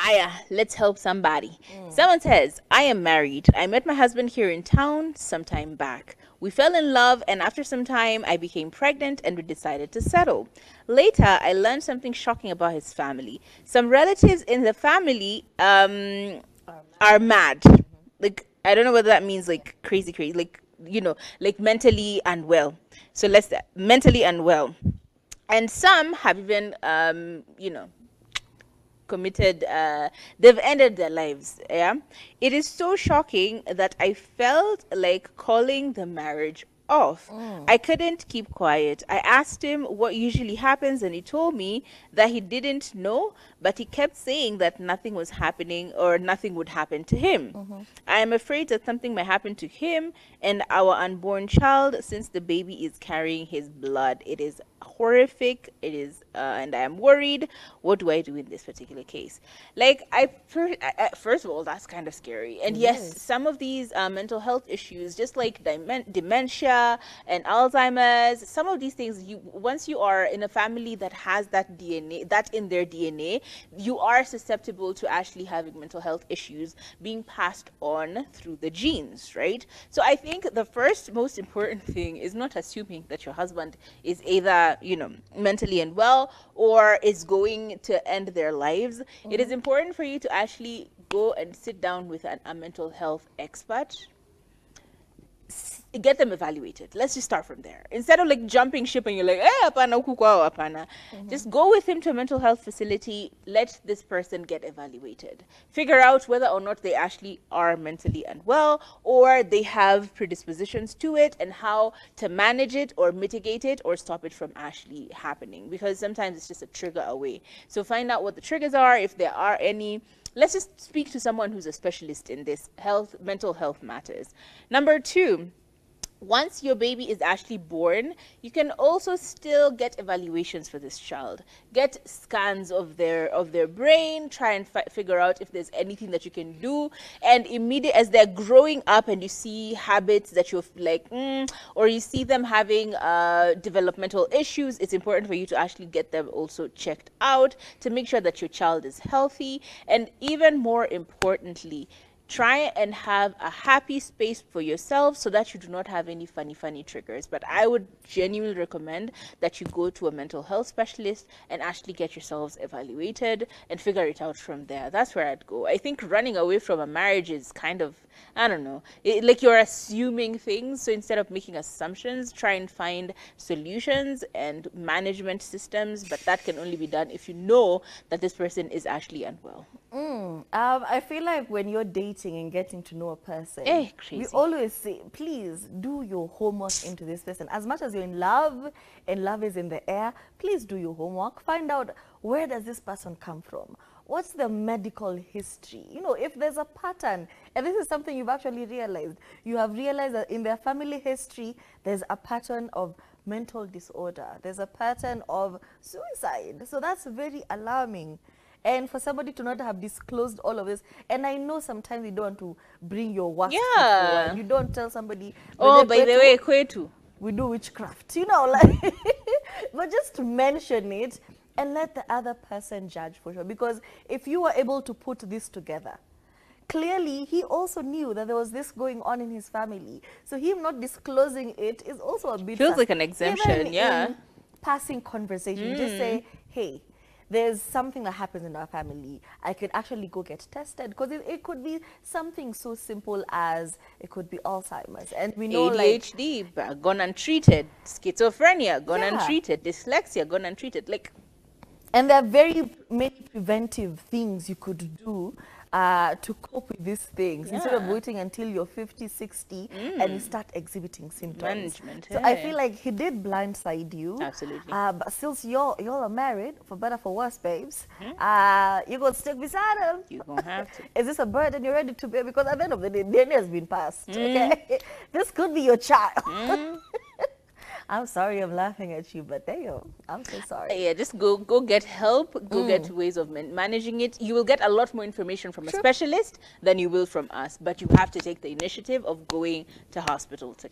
Aya, let's help somebody. Someone says, I am married. I met my husband here in town some time back. We fell in love, and after some time, I became pregnant and we decided to settle. Later, I learned something shocking about his family. Some relatives in the family are mad. Like, I don't know whether that means like crazy, crazy, like, like mentally unwell. So let's mentally unwell. And some have even, committed they've ended their lives. Yeah, it is so shocking that I felt like calling the marriage off. I couldn't keep quiet. I asked him what usually happens, and he told me that he didn't know, but he kept saying that nothing was happening or nothing would happen to him. I am afraid that something might happen to him and our unborn child, since the baby is carrying his blood. It is horrific. It is and I am worried. What do I do in this particular case? Like, first of all, that's kind of scary. And yes, some of these mental health issues, just like dementia and Alzheimer's, some of these things, once you are in a family that has that DNA, that in their DNA, you are susceptible to actually having mental health issues being passed on through the genes, right? So I think the first most important thing is not assuming that your husband is either, mentally unwell or is going to end their lives. It is important for you to actually go and sit down with a mental health expert, get them evaluated. Let's just start from there. Instead of like jumping ship and you're like, apana, kukwao, apana. Just go with him to a mental health facility. Let this person get evaluated. Figure out whether or not they actually are mentally unwell or they have predispositions to it, and how to manage it or mitigate it or stop it from actually happening. Because sometimes it's just a trigger away. So find out what the triggers are, if there are any. Let's just speak to someone who's a specialist in this mental health matters. Number 2, once your baby is actually born, you can also still get evaluations for this child. Get scans of their brain, try and figure out if there's anything that you can do. And immediately as they're growing up and you see habits that you're like, or you see them having developmental issues, it's important for you to actually get them also checked out to make sure that your child is healthy. And even more importantly, try and have a happy space for yourself so that you do not have any funny triggers. But I would genuinely recommend that you go to a mental health specialist and actually get yourselves evaluated and figure it out from there. That's where I'd go. I think running away from a marriage is kind of, I don't know, like you're assuming things. So instead of making assumptions, try and find solutions and management systems. But that can only be done if you know that this person is actually unwell. I feel like when you're dating and getting to know a person, we always say, please do your homework into this person. As much as you're in love and love is in the air, please do your homework. Find out, where does this person come from? What's the medical history? If there's a pattern, and this is something you've actually realized, you have realized that in their family history, there's a pattern of mental disorder. There's a pattern of suicide. So that's very alarming. And for somebody to not have disclosed all of this, and I know sometimes you don't want to bring your work forward. You don't tell somebody, oh, by the way, kwetu, we do witchcraft, like, but just to mention it and let the other person judge for sure. Because if you were able to put this together, clearly he also knew that there was this going on in his family. So him not disclosing it is also a bit feels like an exemption. Even in passing conversation, just say, hey, there's something that happens in our family. I could actually go get tested, because it could be something so simple as it could be Alzheimer's, and we know ADHD, gone untreated, schizophrenia, gone untreated, dyslexia, gone untreated, like. And there are very many preventive things you could do to cope with these things instead of waiting until you're 50, 60 and you start exhibiting symptoms. Management. So I feel like he did blindside you. Absolutely. But since y'all are married, for better for worse, babes, you're going to stick beside him. You're going to have to. Is this a burden you're ready to bear? Because at the end of the day, DNA has been passed. Okay, this could be your child. I'm sorry I'm laughing at you, but damn, I'm so sorry. Yeah, just go get help, go get ways of managing it. You will get a lot more information from a specialist than you will from us, but you have to take the initiative of going to hospital to